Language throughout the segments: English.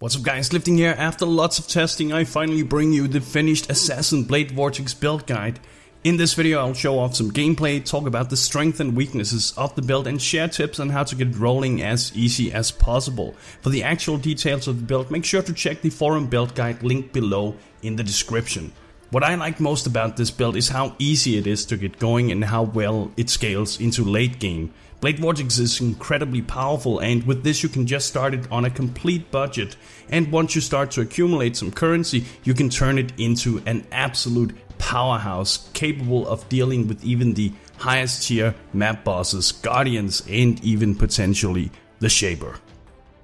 What's up guys, Lifting here. After lots of testing, I finally bring you the finished Assassin Blade Vortex build guide. In this video I'll show off some gameplay, talk about the strengths and weaknesses of the build and share tips on how to get it rolling as easy as possible. For the actual details of the build, make sure to check the forum build guide link below in the description. What I like most about this build is how easy it is to get going and how well it scales into late game. Blade Vortex is incredibly powerful, and with this you can just start it on a complete budget, and once you start to accumulate some currency you can turn it into an absolute powerhouse capable of dealing with even the highest tier map bosses, guardians, and even potentially the Shaper.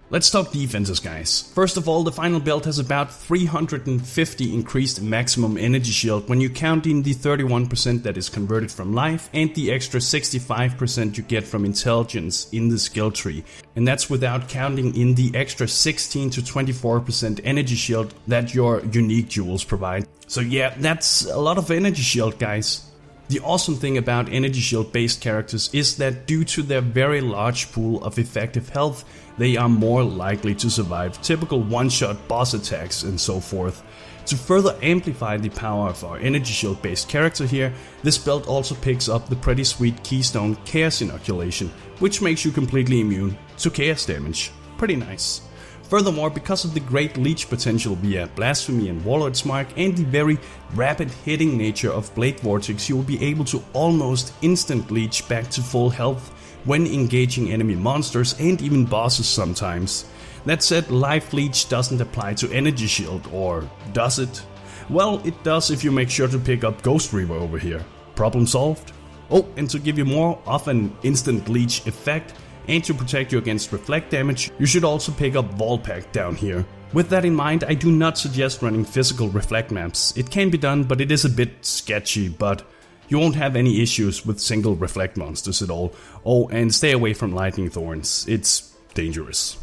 Let's talk defenses guys. First of all, the final build has about 350 increased maximum energy shield when you count in the 31% that is converted from life and the extra 65% you get from intelligence in the skill tree. And that's without counting in the extra 16 to 24% energy shield that your unique jewels provide. So yeah, that's a lot of energy shield guys. The awesome thing about energy shield based characters is that due to their very large pool of effective health, they are more likely to survive typical one-shot boss attacks and so forth. To further amplify the power of our energy shield based character here, this build also picks up the pretty sweet keystone chaos inoculation, which makes you completely immune to chaos damage. Pretty nice. Furthermore, because of the great leech potential via Blasphemy and Warlord's Mark and the very rapid hitting nature of Blade Vortex, you will be able to almost instant leech back to full health when engaging enemy monsters and even bosses sometimes. That said, Life Leech doesn't apply to Energy Shield, or does it? Well, it does if you make sure to pick up Ghost Reaver over here. Problem solved? Oh, and to give you more of an instant leech effect, and to protect you against reflect damage, you should also pick up Volpack down here. With that in mind, I do not suggest running physical reflect maps. It can be done, but it is a bit sketchy, but you won't have any issues with single reflect monsters at all. Oh, and stay away from lightning thorns, it's dangerous.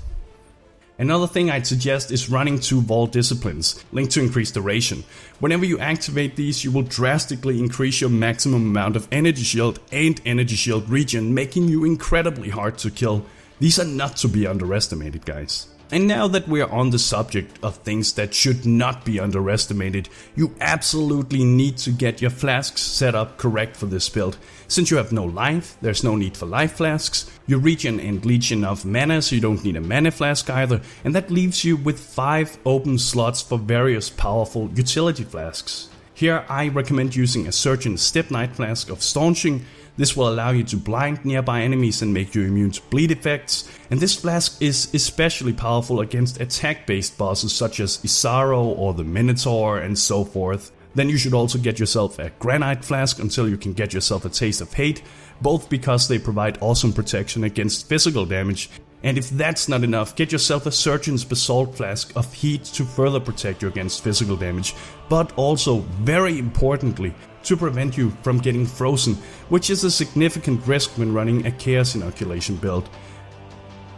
Another thing I'd suggest is running 2 Vault Disciplines, linked to increased duration. Whenever you activate these, you will drastically increase your maximum amount of energy shield and energy shield regen, making you incredibly hard to kill. These are not to be underestimated guys. And now that we are on the subject of things that should not be underestimated, you absolutely need to get your flasks set up correct for this build. Since you have no life, there's no need for life flasks, you regen and leech enough mana so you don't need a mana flask either, and that leaves you with 5 open slots for various powerful utility flasks. Here I recommend using a Surgeon's Step Knight flask of staunching. This will allow you to blind nearby enemies and make you immune to bleed effects, and this flask is especially powerful against attack-based bosses such as Isaro or the Minotaur and so forth. Then you should also get yourself a Granite flask until you can get yourself a Taste of Hate, both because they provide awesome protection against physical damage, and if that's not enough, get yourself a Surgeon's Basalt flask of heat to further protect you against physical damage, but also, very importantly, to prevent you from getting frozen, which is a significant risk when running a chaos inoculation build.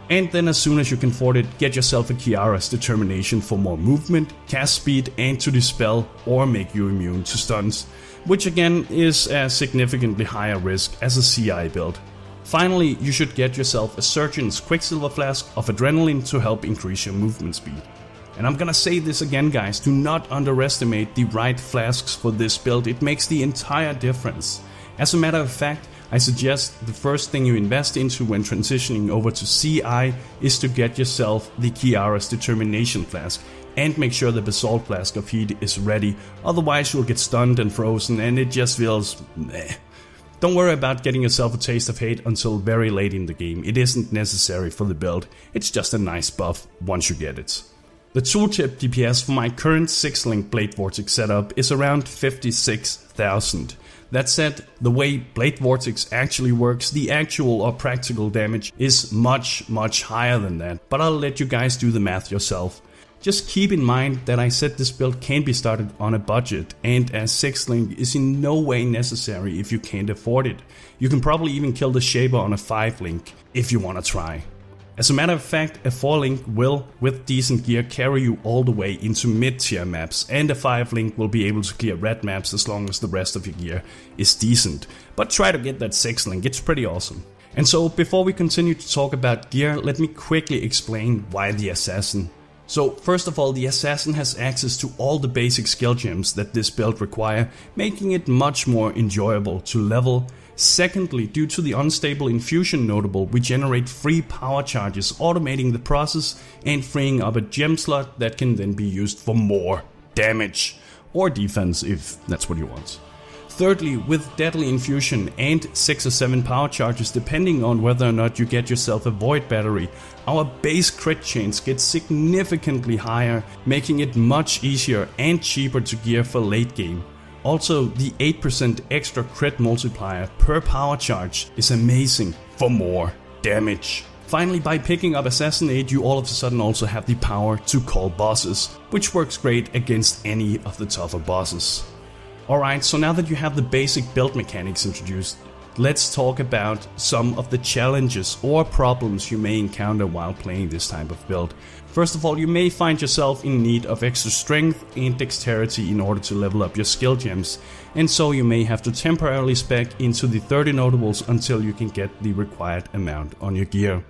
And then as soon as you can afford it, get yourself a Kiara's Determination for more movement, cast speed, and to dispel or make you immune to stuns, which again is a significantly higher risk as a CI build. Finally, you should get yourself a Surgeon's Quicksilver flask of Adrenaline to help increase your movement speed. And I'm gonna say this again guys, do not underestimate the right flasks for this build, it makes the entire difference. As a matter of fact, I suggest the first thing you invest into when transitioning over to CI is to get yourself the Kiara's Determination flask and make sure the Basalt flask of heat is ready, otherwise you'll get stunned and frozen and it just feels meh. Don't worry about getting yourself a Taste of Hate until very late in the game, it isn't necessary for the build, it's just a nice buff once you get it. The tooltip DPS for my current 6-link Blade Vortex setup is around 56,000. That said, the way Blade Vortex actually works, the actual or practical damage is much higher than that, but I'll let you guys do the math yourself. Just keep in mind that I said this build can be started on a budget, and a 6-link is in no way necessary if you can't afford it. You can probably even kill the Shaper on a 5-link if you wanna try. As a matter of fact, a 4-link will, with decent gear, carry you all the way into mid-tier maps, and a 5-link will be able to clear red maps as long as the rest of your gear is decent. But try to get that 6-link, it's pretty awesome. And so, before we continue to talk about gear, let me quickly explain why the Assassin. So first of all, the assassin has access to all the basic skill gems that this build require, making it much more enjoyable to level. Secondly, due to the unstable infusion notable, we generate free power charges, automating the process and freeing up a gem slot that can then be used for more damage or defense if that's what you want. Thirdly, with Deadly Infusion and 6 or 7 power charges depending on whether or not you get yourself a Void Battery, our base crit chance gets significantly higher, making it much easier and cheaper to gear for late game. Also, the 8% extra crit multiplier per power charge is amazing for more damage. Finally, by picking up Assassinate, you all of a sudden also have the power to call bosses, which works great against any of the tougher bosses. Alright, so now that you have the basic build mechanics introduced, let's talk about some of the challenges or problems you may encounter while playing this type of build. First of all, you may find yourself in need of extra strength and dexterity in order to level up your skill gems, and so you may have to temporarily spec into the 30 notables until you can get the required amount on your gear.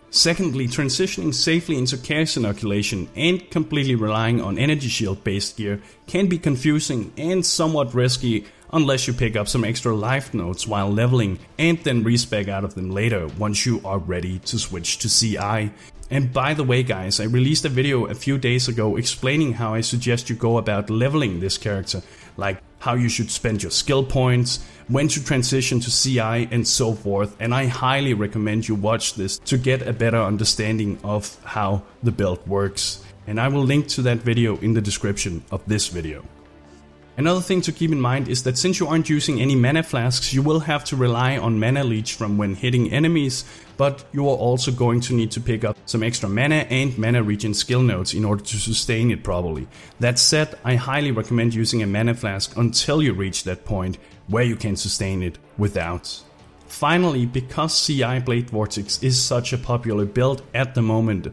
Secondly, transitioning safely into chaos inoculation and completely relying on energy shield based gear can be confusing and somewhat risky unless you pick up some extra life nodes while leveling and then respec out of them later once you are ready to switch to CI. And by the way guys, I released a video a few days ago explaining how I suggest you go about leveling this character, like how you should spend your skill points, when to transition to CI and so forth, and I highly recommend you watch this to get a better understanding of how the build works. And I will link to that video in the description of this video. Another thing to keep in mind is that since you aren't using any mana flasks, you will have to rely on mana leech from when hitting enemies, but you are also going to need to pick up some extra mana and mana regen skill nodes in order to sustain it properly. That said, I highly recommend using a mana flask until you reach that point where you can sustain it without. Finally, because CI Blade Vortex is such a popular build at the moment,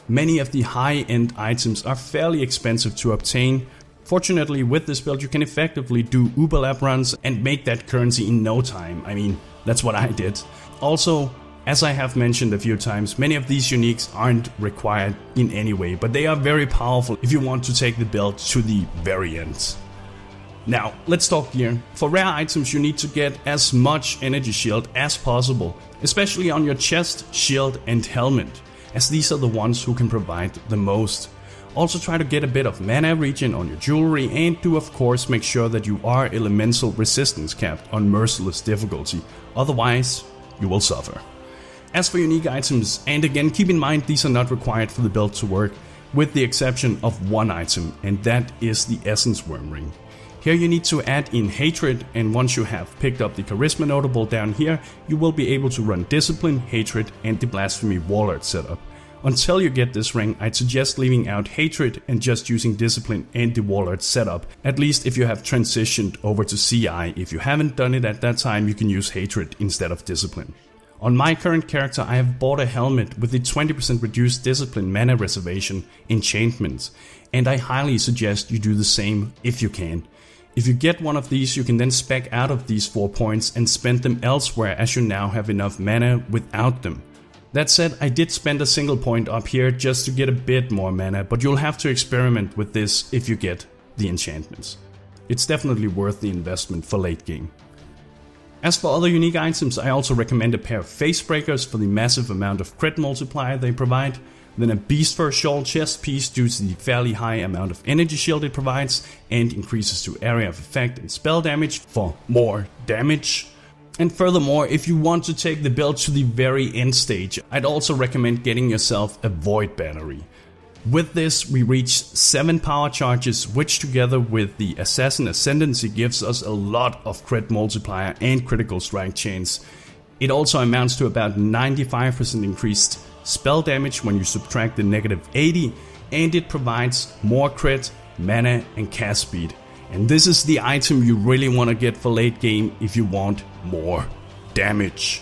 many of the high-end items are fairly expensive to obtain. Fortunately, with this build you can effectively do Uber runs and make that currency in no time. I mean, that's what I did. Also, as I have mentioned a few times, many of these uniques aren't required in any way, but they are very powerful if you want to take the build to the very end. Now, let's talk gear. For rare items you need to get as much energy shield as possible, especially on your chest, shield and helmet, as these are the ones who can provide the most. Also try to get a bit of mana regen on your jewelry and do of course make sure that you are elemental resistance capped on merciless difficulty, otherwise you will suffer. As for unique items, and again keep in mind these are not required for the build to work, with the exception of one item, and that is the Essence Worm Ring. Here you need to add in Hatred, and once you have picked up the Charisma notable down here, you will be able to run Discipline, Hatred and the Blasphemy Warlord setup. Until you get this ring, I'd suggest leaving out Hatred and just using Discipline and the Warlord setup, at least if you have transitioned over to CI. If you haven't done it at that time, you can use Hatred instead of Discipline. On my current character, I have bought a helmet with the 20% reduced Discipline mana reservation enchantment, and I highly suggest you do the same if you can. If you get one of these, you can then spec out of these 4 points and spend them elsewhere, as you now have enough mana without them. That said, I did spend a single point up here just to get a bit more mana, but you'll have to experiment with this if you get the enchantments. It's definitely worth the investment for late game. As for other unique items, I also recommend a pair of face breakers for the massive amount of crit multiplier they provide, then a Beast Fur Shawl chest piece due to the fairly high amount of energy shield it provides and increases to area of effect and spell damage for more damage. And furthermore, if you want to take the build to the very end stage, I'd also recommend getting yourself a Void Battery. With this, we reach 7 power charges, which together with the Assassin Ascendancy gives us a lot of crit multiplier and critical strike chance. It also amounts to about 95% increased spell damage when you subtract the -80, and it provides more crit, mana and cast speed. And this is the item you really want to get for late game if you want more damage.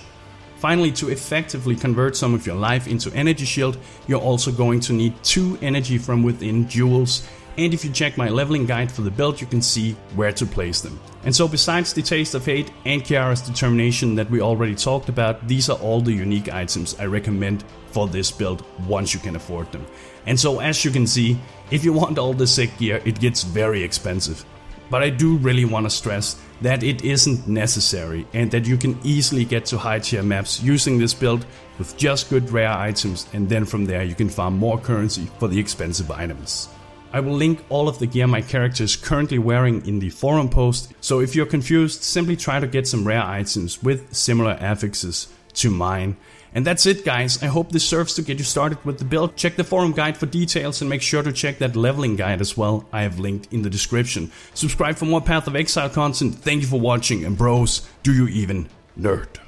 Finally, to effectively convert some of your life into energy shield, you're also going to need 2 energy from within jewels. And if you check my leveling guide for the build, you can see where to place them. And so besides the Taste of Hate and Kiara's Determination that we already talked about, these are all the unique items I recommend for this build once you can afford them. And so as you can see, if you want all the sick gear, it gets very expensive. But I do really want to stress that it isn't necessary and that you can easily get to high tier maps using this build with just good rare items, and then from there you can farm more currency for the expensive items. I will link all of the gear my character is currently wearing in the forum post, so if you're confused, simply try to get some rare items with similar affixes to mine. And that's it guys, I hope this serves to get you started with the build. Check the forum guide for details and make sure to check that leveling guide as well, I have linked in the description. Subscribe for more Path of Exile content, thank you for watching, and bros, do you even nerd?